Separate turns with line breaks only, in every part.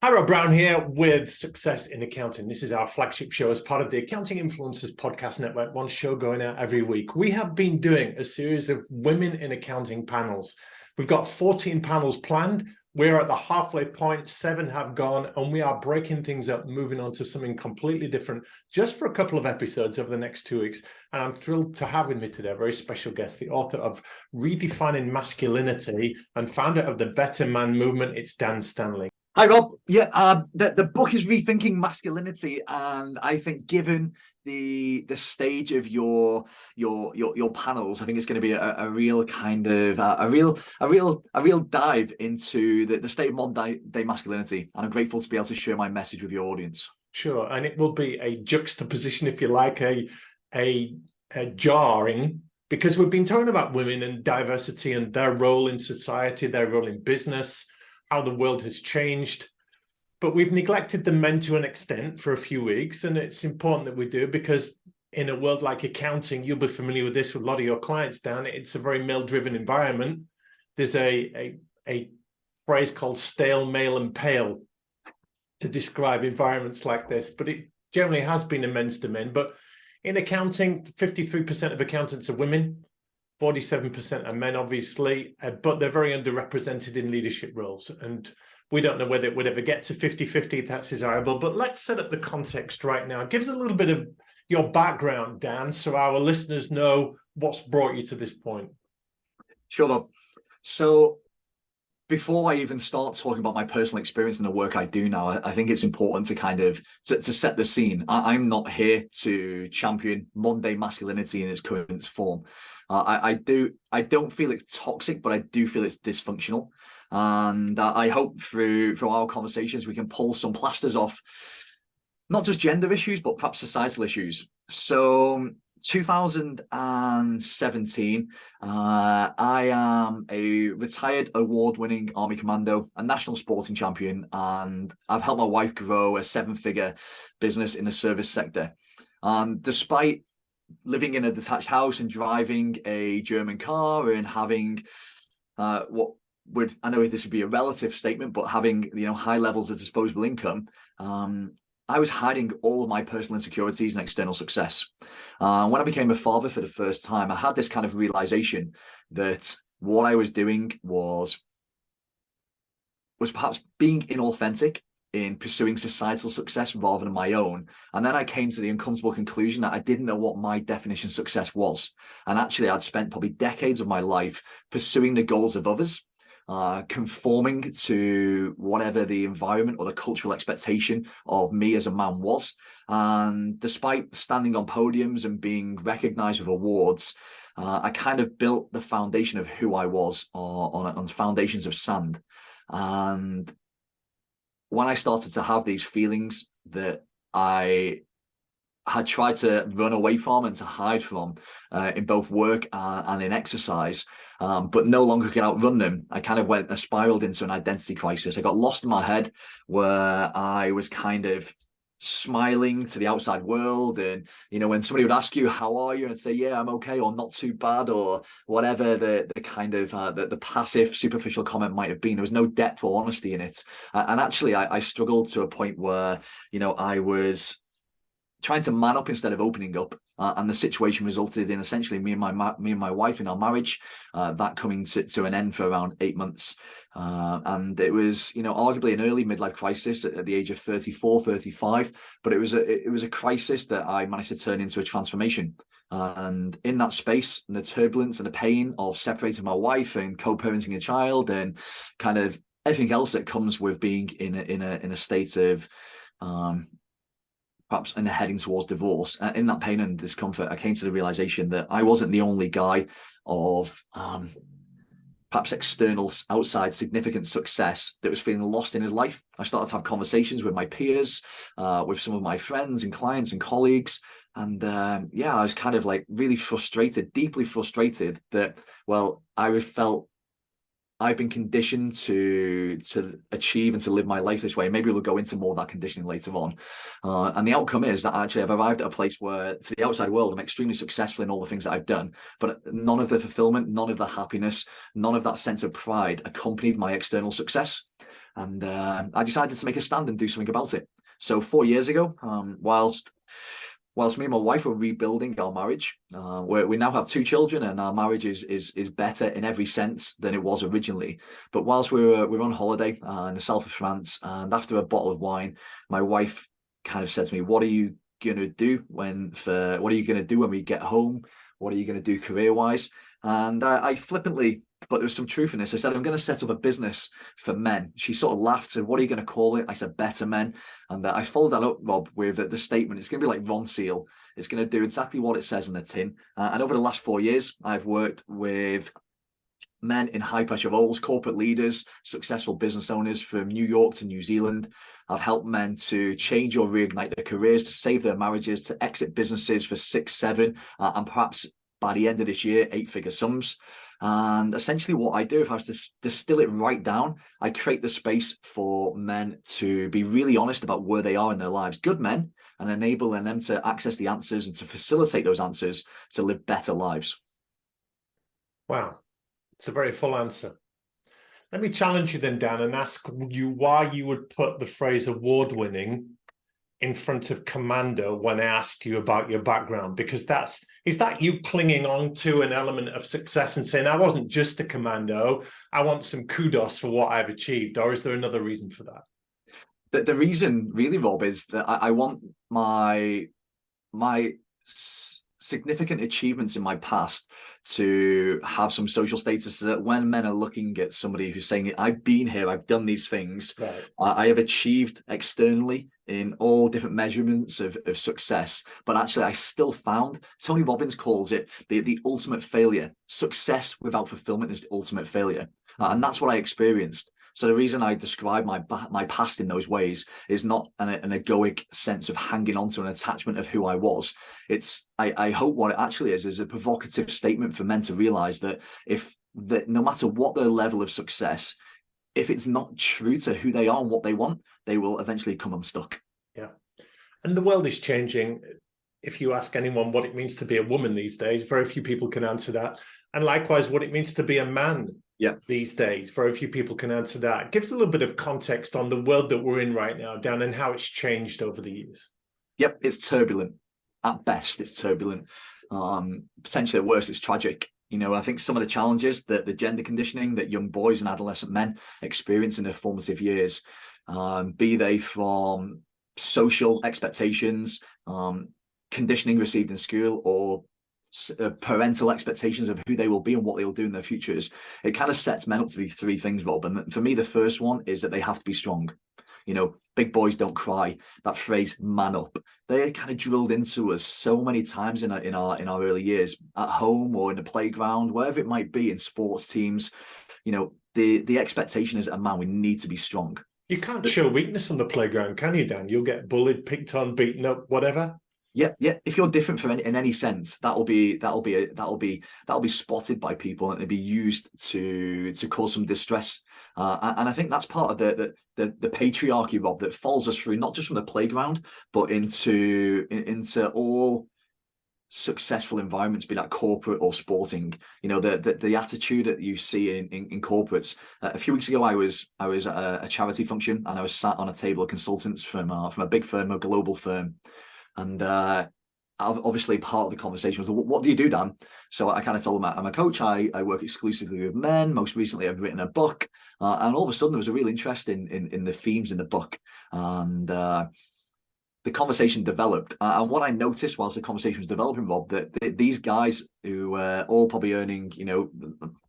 Harold Brown here with Success in Accounting. This is our flagship show as part of the Accounting Influencers Podcast Network, one show going out every week. We have been doing a series of women in accounting panels. We've got 14 panels planned. We're at the halfway point, 7 have gone, and we are breaking things up, moving on to something completely different just for a couple of episodes over the next 2 weeks. And I'm thrilled to have with me today a very special guest, the author of Redefining Masculinity and founder of the BetterMen movement. It's Dan Stanley.
Hi, Rob. Yeah, the book is Rethinking Masculinity, and I think given the stage of your panels, I think it's going to be a real kind of a real dive into the state of modern day masculinity, and I'm grateful to be able to share my message with your audience.
Sure, and it will be a juxtaposition, if you like, a jarring, because we've been talking about women and diversity and their role in society, their role in business, how the world has changed, but we've neglected the men to an extent for a few weeks, and it's important that we do, because in a world like accounting, you'll be familiar with this with a lot of your clients, Dan. It's a very male-driven environment. There's a phrase called stale, male, and pale to describe environments like this, but it generally has been a men's domain. But in accounting, 53% of accountants are women. 47% are men, obviously, but they're very underrepresented in leadership roles. And we don't know whether it would ever get to 50-50, that's desirable. But let's set up the context right now. Give us a little bit of your background, Dan, so our listeners know what's brought you to this point.
Sure. So before I even start talking about my personal experience and the work I do now, I think it's important to kind of to set the scene. I'm not here to champion modern day masculinity in its current form. I don't feel it's toxic, but I do feel it's dysfunctional. And I hope through our conversations we can pull some plasters off, not just gender issues, but perhaps societal issues. So 2017, I am a retired award-winning Army Commando, a national sporting champion, and I've helped my wife grow a 7-figure business in the service sector. And despite living in a detached house and driving a German car and having I know this would be a relative statement, but having high levels of disposable income, I was hiding all of my personal insecurities and external success. When I became a father for the first time, I had this kind of realization that what I was doing was perhaps being inauthentic in pursuing societal success rather than my own. And then I came to the uncomfortable conclusion that I didn't know what my definition of success was. And actually, I'd spent probably decades of my life pursuing the goals of others, conforming to whatever the environment or the cultural expectation of me as a man was. And despite standing on podiums and being recognized with awards, I kind of built the foundation of who I was on foundations of sand. And when I started to have these feelings that I had tried to run away from and to hide from in both work and in exercise, but no longer could outrun them, I kind of spiraled into an identity crisis. I got lost in my head where I was kind of smiling to the outside world, and when somebody would ask you how are you and say yeah I'm okay or not too bad or whatever the kind of the passive superficial comment might have been, there was no depth or honesty in it. And actually I struggled to a point where I was trying to man up instead of opening up, and the situation resulted in essentially me and my wife in our marriage that coming to an end for around 8 months, and it was arguably an early midlife crisis at the age of 34, 35, but it was a crisis that I managed to turn into a transformation. And in that space, and the turbulence and the pain of separating my wife and co-parenting a child and kind of everything else that comes with being in a state of perhaps in heading towards divorce, in that pain and discomfort, I came to the realization that I wasn't the only guy of perhaps external, outside significant success that was feeling lost in his life. I started to have conversations with my peers, with some of my friends and clients and colleagues. And I was kind of like really frustrated, deeply frustrated that, well, I felt I've been conditioned to achieve and to live my life this way. Maybe we'll go into more of that conditioning later on. And the outcome is that actually I've arrived at a place where to the outside world, I'm extremely successful in all the things that I've done, but none of the fulfillment, none of the happiness, none of that sense of pride accompanied my external success. And I decided to make a stand and do something about it. So 4 years ago, whilst me and my wife were rebuilding our marriage, we now have 2 children, and our marriage is better in every sense than it was originally. But whilst we were on holiday in the south of France, and after a bottle of wine, my wife kind of said to me, "What are you gonna do when we get home? What are you gonna do career-wise?" And I flippantly, but there was some truth in this, I said, "I'm going to set up a business for men." She sort of laughed and, "What are you going to call it?" I said, "BetterMen." And I followed that up, Rob, with the statement. It's going to be like Ron Seal. It's going to do exactly what it says in the tin. And over the last 4 years, I've worked with men in high pressure roles, corporate leaders, successful business owners from New York to New Zealand. I've helped men to change or reignite their careers, to save their marriages, to exit businesses for 6, 7, and perhaps by the end of this year, 8-figure sums. And essentially what I do, if I was to distill it right down, I create the space for men to be really honest about where they are in their lives, good men, and enabling them to access the answers and to facilitate those answers to live better lives.
Wow. It's a very full answer. Let me challenge you then, Dan, and ask you why you would put the phrase award-winning in front of commando when I asked you about your background, because is that you clinging on to an element of success and saying, I wasn't just a commando, I want some kudos for what I've achieved, or is there another reason for that?
The reason really, Rob, is that I want my significant achievements in my past to have some social status, so that when men are looking at somebody who's saying, I've been here, I've done these things, right, I have achieved externally in all different measurements of success, but actually I still found, Tony Robbins calls it the ultimate failure. Success without fulfillment is the ultimate failure. And that's what I experienced. So the reason I describe my past in those ways is not an egoic sense of hanging on to an attachment of who I was. I hope what it actually is a provocative statement for men to realize that no matter what their level of success, if it's not true to who they are and what they want, they will eventually come unstuck.
Yeah. And the world is changing. If you ask anyone what it means to be a woman these days, very few people can answer that. And likewise, what it means to be a man these days, very few people can answer that. It gives a little bit of context on the world that we're in right now, Dan, and how it's changed over the years.
Yep, it's turbulent. At best, it's turbulent. Potentially at worst, it's tragic. You know, I think some of the challenges that the gender conditioning that young boys and adolescent men experience in their formative years, be they from social expectations, conditioning received in school, or parental expectations of who they will be and what they will do in their futures, it kind of sets men up to these 3 things, Rob. And for me, the first one is that they have to be strong. You know, big boys don't cry. That phrase, man up, they kind of drilled into us so many times in our early years, at home or in the playground, wherever it might be, in sports teams. You know, the expectation is, a man, we need to be strong.
You can't show weakness on the playground, can you, Dan? You'll get bullied, picked on, beaten up, whatever.
Yeah. If you're different in any sense, that'll be spotted by people, and it'll be used to cause some distress. And I think that's part of the patriarchy, Rob, that follows us through, not just from the playground, but into all successful environments, be that corporate or sporting. You know, the attitude that you see in corporates. A few weeks ago, I was at a charity function, and I was sat on a table of consultants from a big firm, a global firm. And obviously part of the conversation was, what do you do, Dan? So I kind of told them, I'm a coach. I work exclusively with men. Most recently, I've written a book. And all of a sudden, there was a real interest in the themes in the book. And the conversation developed. And what I noticed whilst the conversation was developing, Rob, that these guys who were all probably earning, you know,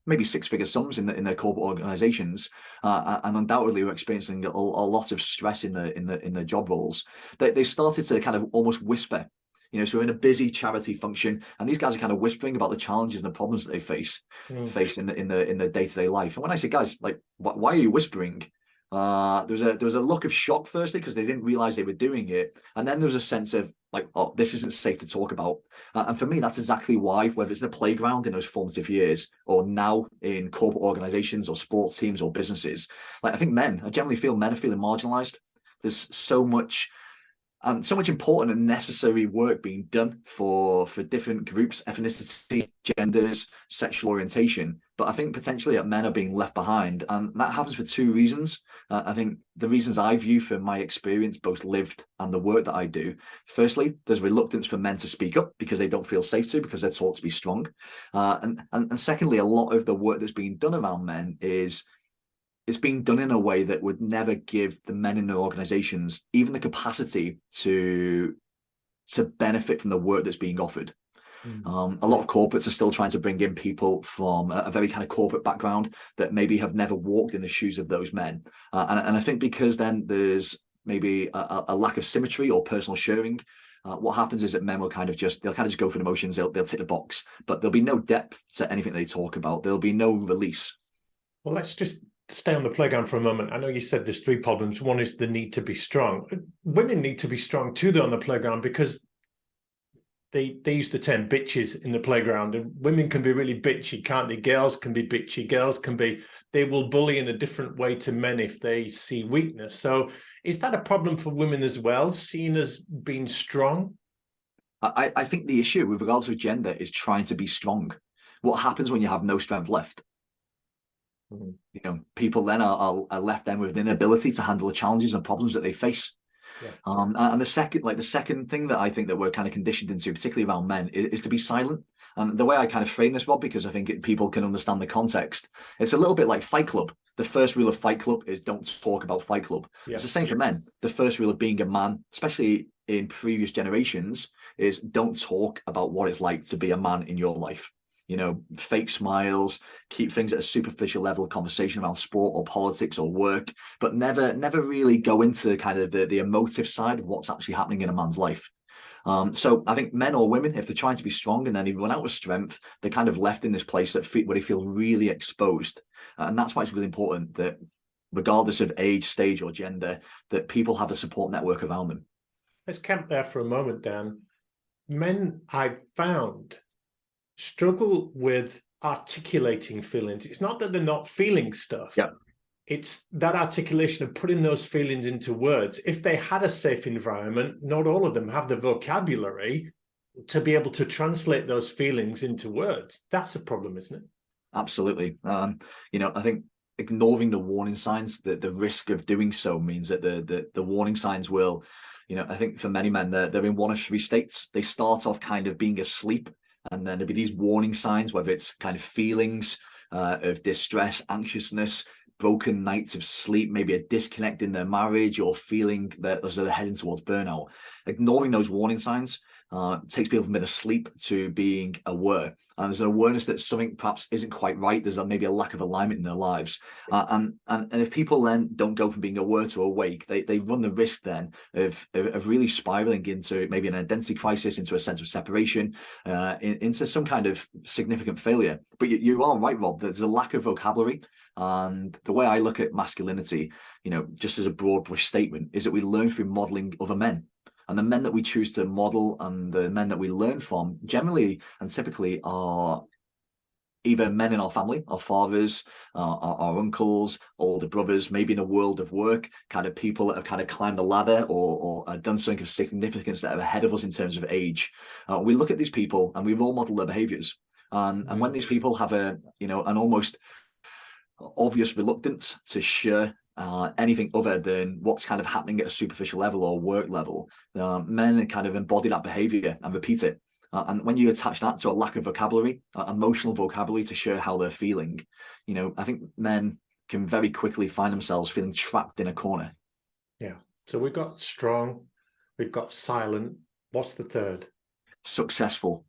maybe 6-figure sums in their corporate organizations, and undoubtedly were experiencing a lot of stress in their job roles, they started to kind of almost whisper. You know, so we're in a busy charity function, and these guys are kind of whispering about the challenges and the problems that they face in the day-to-day life. And when I say, guys, like, why are you whispering? There was a look of shock firstly, because they didn't realize they were doing it, and then there was a sense of like, oh, this isn't safe to talk about. And for me, that's exactly why, whether it's the playground in those formative years, or now in corporate organizations or sports teams or businesses, like, I think I generally feel men are feeling marginalized. There's so much and so much important and necessary work being done for different groups, ethnicity, genders, sexual orientation. But I think potentially that men are being left behind, and that happens for two reasons. I think the reasons I view from my experience, both lived and the work that I do. Firstly, there's reluctance for men to speak up because they don't feel safe to, because they're taught to be strong. And secondly, a lot of the work that's being done around men is it's being done in a way that would never give the men in their organizations even the capacity to benefit from the work that's being offered. A lot of corporates are still trying to bring in people from a very kind of corporate background that maybe have never walked in the shoes of those men. And I think because then there's maybe a lack of symmetry or personal sharing, what happens is that men will they'll kind of just go for the motions, they'll tick the box, but there'll be no depth to anything they talk about. There'll be no release.
Well, let's just stay on the playground for a moment. I know you said there's three problems. One is the need to be strong. Women need to be strong too, though, on the playground, because they use the term bitches in the playground, and women can be really bitchy, can't they? Girls can be bitchy. They will bully in a different way to men if they see weakness. So is that a problem for women as well, seen as being strong?
I think the issue with regards to gender is trying to be strong. What happens when you have no strength left? People then are left then with an inability to handle the challenges and problems that they face.
Yeah.
And the second thing that I think that we're kind of conditioned into, particularly around men, is to be silent. And the way I kind of frame this, Rob, because I think people can understand the context, it's a little bit like Fight Club. The first rule of Fight Club is don't talk about Fight Club. Yeah. It's the same for men. The first rule of being a man, especially in previous generations, is don't talk about what it's like to be a man in your life. Fake smiles, keep things at a superficial level of conversation around sport or politics or work, but never really go into kind of the emotive side of what's actually happening in a man's life. So I think men or women, if they're trying to be strong and then they run out of strength, they're kind of left in this place where they feel really exposed. And that's why it's really important that regardless of age, stage or gender, that people have a support network around them.
Let's camp there for a moment, Dan. Men, I've found, struggle with articulating feelings. It's not that they're not feeling stuff.
Yeah.
It's that articulation of putting those feelings into words. If they had a safe environment, not all of them have the vocabulary to be able to translate those feelings into words. That's a problem, isn't it?
Absolutely. I think ignoring the warning signs, the risk of doing so means that the warning signs will, I think for many men, they're in one of three states. They start off kind of being asleep, and then there'll be these warning signs, whether it's kind of feelings of distress, anxiousness, broken nights of sleep, maybe a disconnect in their marriage, or feeling that as they're heading towards burnout. Ignoring those warning signs takes people from being asleep to being aware. And there's an awareness that something perhaps isn't quite right. There's maybe a lack of alignment in their lives. And if people then don't go from being aware to awake, they run the risk then of really spiraling into maybe an identity crisis, into a sense of separation, into some kind of significant failure. But you are right, Rob, there's a lack of vocabulary. And the way I look at masculinity, just as a broad brush statement, is that we learn through modeling other men. And the men that we choose to model and the men that we learn from generally and typically are either men in our family, our fathers, our uncles, older brothers, maybe in a world of work, kind of people that have kind of climbed the ladder or done something of significance that are ahead of us in terms of age. We look at these people and we role model their behaviors. And when these people have an almost obvious reluctance to share anything other than what's kind of happening at a superficial level or work level, men kind of embody that behavior and repeat it. And when you attach that to a lack of vocabulary, emotional vocabulary to share how they're feeling, I think men can very quickly find themselves feeling trapped in a corner.
Yeah. So we've got strong, we've got silent. What's the third?
Successful.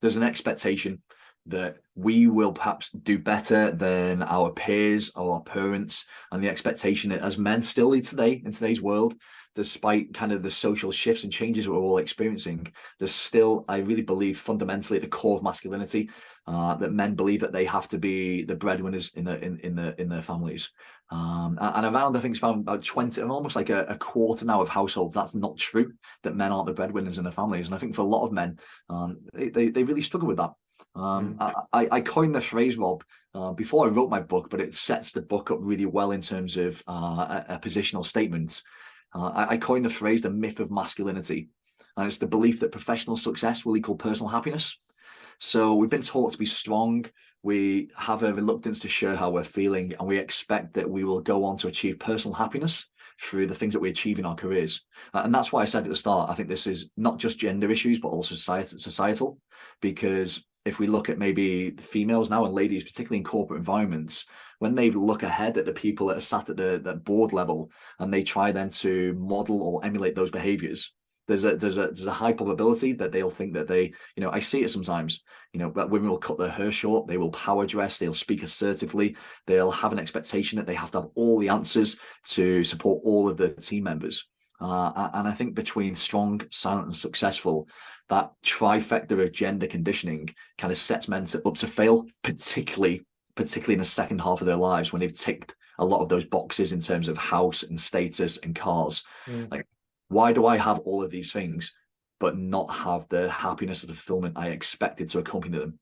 There's an expectation that we will perhaps do better than our peers or our parents, and the expectation that as men still in today's world, despite kind of the social shifts and changes that we're all experiencing, there's still, I really believe, fundamentally at the core of masculinity, that men believe that they have to be the breadwinners in their families. And around, I think it's around about 20, and almost like a quarter now of households, that's not true, that men aren't the breadwinners in their families. And I think for a lot of men, they really struggle with that. I coined the phrase, Rob, before I wrote my book, but it sets the book up really well in terms of a positional statement. I coined the phrase the myth of masculinity, and it's the belief that professional success will equal personal happiness. So we've been taught to be strong. We have a reluctance to share how we're feeling, and we expect that we will go on to achieve personal happiness through the things that we achieve in our careers. And that's why I said at the start, I think this is not just gender issues, but also societal, because if we look at maybe the females now and ladies, particularly in corporate environments, when they look ahead at the people that are sat at the board level and they try then to model or emulate those behaviors, there's a high probability that they'll think that they, I see it sometimes, that women will cut their hair short, they will power dress, they'll speak assertively, they'll have an expectation that they have to have all the answers to support all of the team members. And I think between strong, silent, and successful, that trifecta of gender conditioning kind of sets men up to fail, particularly in the second half of their lives when they've ticked a lot of those boxes in terms of house and status and cars. Like, why do I have all of these things but not have the happiness and fulfillment I expected to accompany them?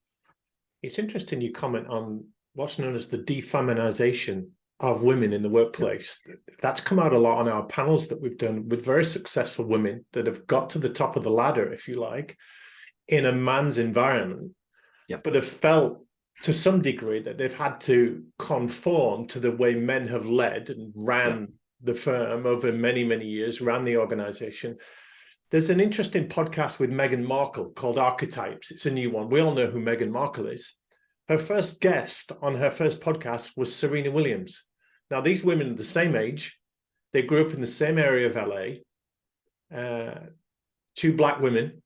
It's interesting you comment on what's known as the defeminization of women in the workplace. That's come out a lot on our panels that we've done with very successful women that have got to the top of the ladder, if you like, in a man's environment, but have felt to some degree that they've had to conform to the way men have led and ran the firm over many, many years, ran the organization. There's an interesting podcast with Meghan Markle called Archetypes. It's a new one. We all know who Meghan Markle is. Her first guest on her first podcast was Serena Williams. Now, these women are the same age. They grew up in the same area of LA. Two Black women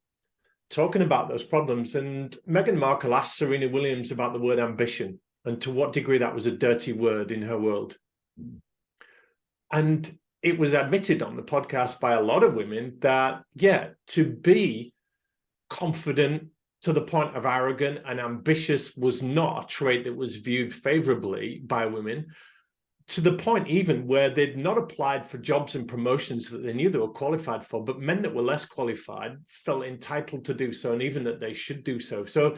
talking about those problems. And Meghan Markle asked Serena Williams about the word ambition and to what degree that was a dirty word in her world. And it was admitted on the podcast by a lot of women that, to be confident to the point of arrogant and ambitious was not a trait that was viewed favorably by women, to the point even where they'd not applied for jobs and promotions that they knew they were qualified for, but men that were less qualified felt entitled to do so, and even that they should do so. So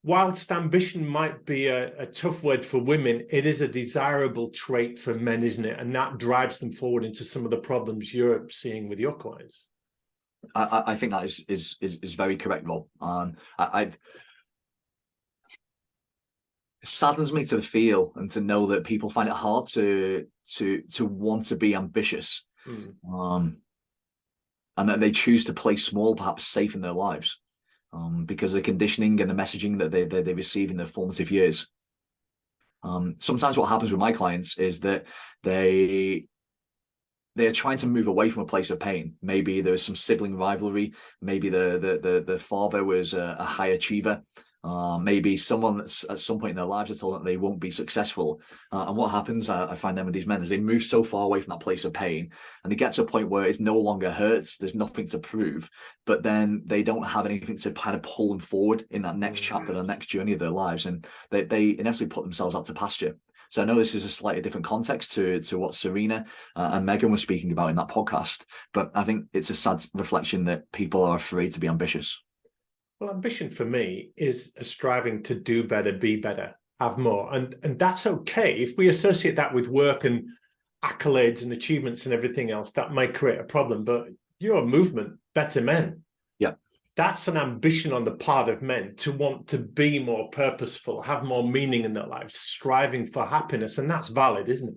whilst ambition might be a tough word for women, it is a desirable trait for men, isn't it? And that drives them forward into some of the problems you're seeing with your clients.
I think that is very correct, Rob. It saddens me to feel and to know that people find it hard to want to be ambitious, and that they choose to play small, perhaps safe in their lives. Because of the conditioning and the messaging that they receive in their formative years. Sometimes what happens with my clients is that they are trying to move away from a place of pain. Maybe there's some sibling rivalry. Maybe the father was a high achiever. Maybe someone that's at some point in their lives has told them that they won't be successful. And what happens, I find them with these men, is they move so far away from that place of pain and they get to a point where it no longer hurts. There's nothing to prove, but then they don't have anything to kind of pull them forward in that next chapter, the next journey of their lives. And they inevitably put themselves out to pasture. So I know this is a slightly different context to what Serena and Meghan were speaking about in that podcast, but I think it's a sad reflection that people are afraid to be ambitious.
Well, ambition for me is a striving to do better, be better, have more. And that's okay. If we associate that with work and accolades and achievements and everything else, that might create a problem. But your movement, BetterMen, that's an ambition on the part of men to want to be more purposeful, have more meaning in their lives, striving for happiness. And that's valid, isn't it?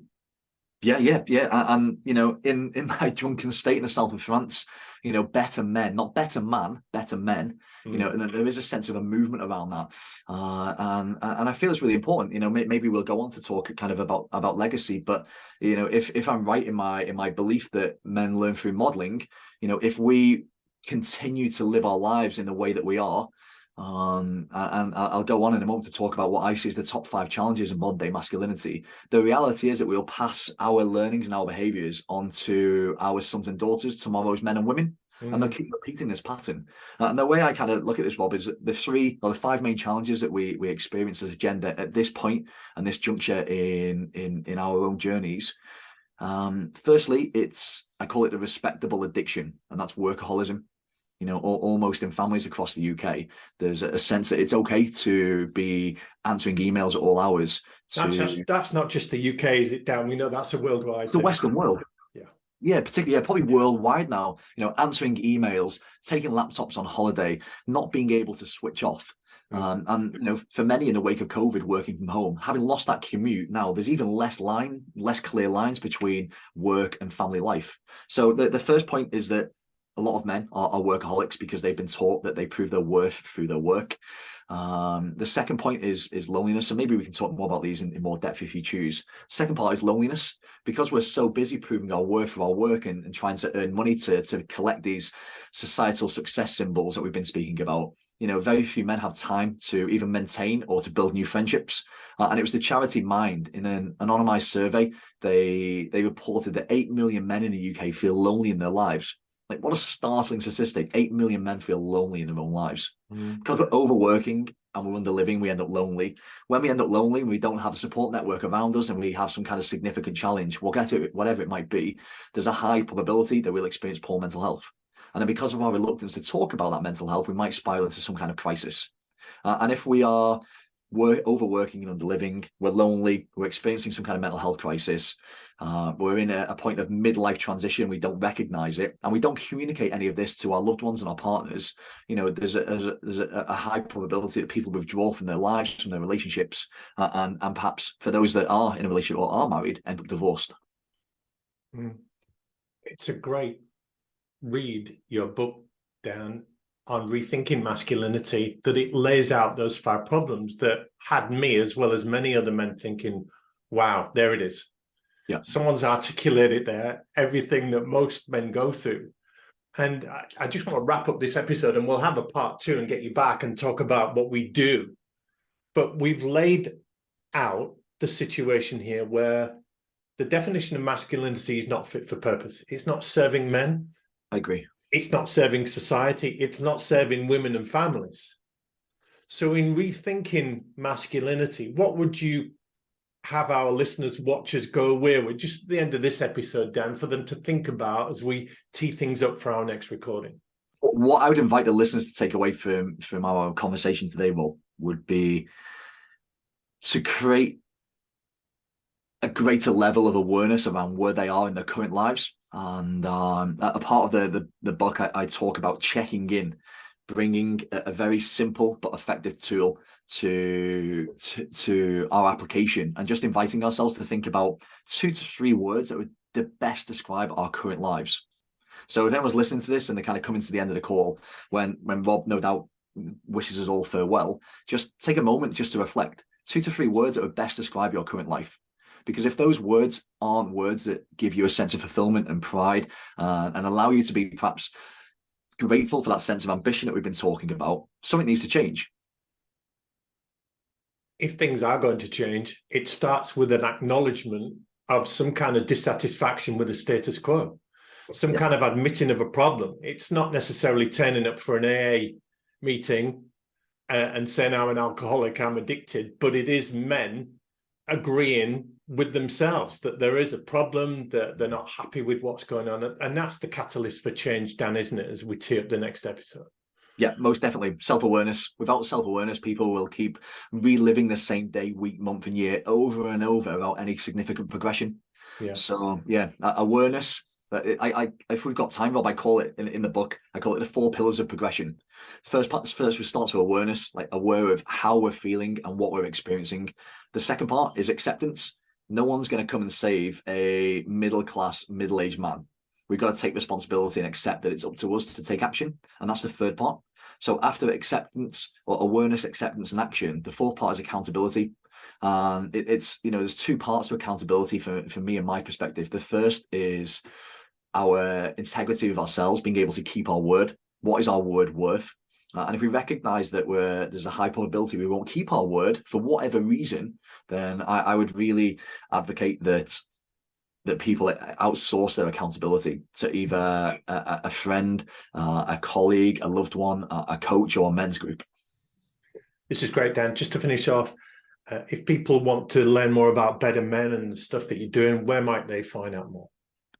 Yeah. And in my drunken state in the south of France, better men, not better man, better men. And there is a sense of a movement around that, and I feel it's really important. Maybe we'll go on to talk kind of about legacy, but if I'm right in my belief that men learn through modeling, if we continue to live our lives in the way that we are. And I'll go on in a moment to talk about what I see as the top 5 challenges in modern day masculinity. The reality is that we'll pass our learnings and our behaviors onto our sons and daughters, tomorrow's men and women, and they'll keep repeating this pattern. And the way I kind of look at this, Rob, is the 5 main challenges that we experience as a gender at this point and this juncture in our own journeys. Firstly, I call it the respectable addiction, and that's workaholism. Almost in families across the UK, there's a sense that it's okay to be answering emails at all hours.
That's not just the UK, is it, Dan? We know that's a worldwide
thing. The Western world.
Yeah.
Yeah, particularly, yeah, probably worldwide now, answering emails, taking laptops on holiday, not being able to switch off. And for many in the wake of COVID, working from home, having lost that commute, now there's even less clear lines between work and family life. So the first point is that a lot of men are workaholics because they've been taught that they prove their worth through their work. The second point is loneliness, and maybe we can talk more about these in more depth if you choose. Second part is loneliness, because we're so busy proving our worth for our work and trying to earn money to collect these societal success symbols that we've been speaking about. Very few men have time to even maintain or to build new friendships. And it was the charity Mind, in an anonymized survey, they reported that 8 million men in the UK feel lonely in their lives. Like, what a startling statistic. 8 million men feel lonely in their own lives. Because we're overworking and we're underliving, we end up lonely. When we end up lonely, we don't have a support network around us and we have some kind of significant challenge, we'll get it, whatever it might be, there's a high probability that we'll experience poor mental health. And then because of our reluctance to talk about that mental health, we might spiral into some kind of crisis. And if we're overworking and underliving, we're lonely, we're experiencing some kind of mental health crisis, we're in a point of midlife transition, we don't recognize it, and we don't communicate any of this to our loved ones and our partners, there's a high probability that people withdraw from their lives, from their relationships, and perhaps for those that are in a relationship or are married, end up divorced.
It's a great read, your book, Dan, on rethinking masculinity, that it lays out those 5 problems that had me, as well as many other men, thinking, wow, there it is.
Yeah,
someone's articulated there everything that most men go through. And I just want to wrap up this episode, and we'll have a part 2 and get you back and talk about what we do. But we've laid out the situation here where the definition of masculinity is not fit for purpose. It's not serving men.
I agree.
It's not serving society. It's not serving women and families. So in rethinking masculinity, what would you have our listeners, watchers go away with just at the end of this episode, Dan, for them to think about as we tee things up for our next recording?
What I would invite the listeners to take away from our conversation today, would be to create a greater level of awareness around where they are in their current lives. And a part of the book, I talk about checking in, bringing a very simple but effective tool to our application, and just inviting ourselves to think about 2 to 3 words that would the best describe our current lives. So if anyone's listening to this and they're kind of coming to the end of the call, when Rob no doubt wishes us all farewell, just take a moment just to reflect. 2 to 3 words that would best describe your current life. Because if those words aren't words that give you a sense of fulfillment and pride, and allow you to be perhaps grateful for that sense of ambition that we've been talking about, something needs to change.
If things are going to change, it starts with an acknowledgement of some kind of dissatisfaction with the status quo, some kind of admitting of a problem. It's not necessarily turning up for an AA meeting and saying, I'm an alcoholic, I'm addicted, but it is men agreeing with themselves that there is a problem, that they're not happy with what's going on. And that's the catalyst for change, Dan, isn't it, as we tee up the next episode?
Yeah, most definitely. Self-awareness. Without self-awareness, people will keep reliving the same day, week, month, and year over and over without any significant progression. Yeah. So yeah, awareness. If we've got time, Rob, I call it in the book, I call it the 4 pillars of progression. First, we start with awareness, like aware of how we're feeling and what we're experiencing. The second part is acceptance. No one's going to come and save a middle-class, middle-aged man. We've got to take responsibility and accept that it's up to us to take action. And that's the third part. So after acceptance, or awareness, acceptance, and action, the 4th part is accountability. It's there's 2 parts to accountability for me and my perspective. The first is our integrity with ourselves, being able to keep our word. What is our word worth? And if we recognize that there's a high probability we won't keep our word for whatever reason, then I would really advocate that people outsource their accountability to either a friend, a colleague, a loved one, a coach, or a men's group.
This is great, Dan. Just to finish off, if people want to learn more about BetterMen and the stuff that you're doing, where might they find out more?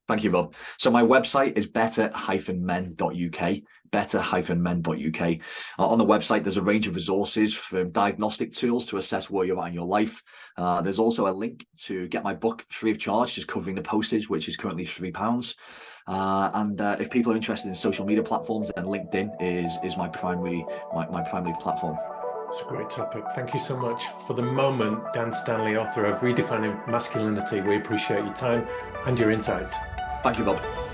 Thank you, Bob. So my website is better-men.uk, better-men.uk. On the website, there's a range of resources from diagnostic tools to assess where you're at in your life. There's also a link to get my book free of charge, just covering the postage, which is currently £3. And if people are interested in social media platforms, then LinkedIn is my primary platform.
It's a great topic. Thank you so much. For the moment, Dan Stanley, author of Redefining Masculinity, we appreciate your time and your insights.
Thank you, Bob.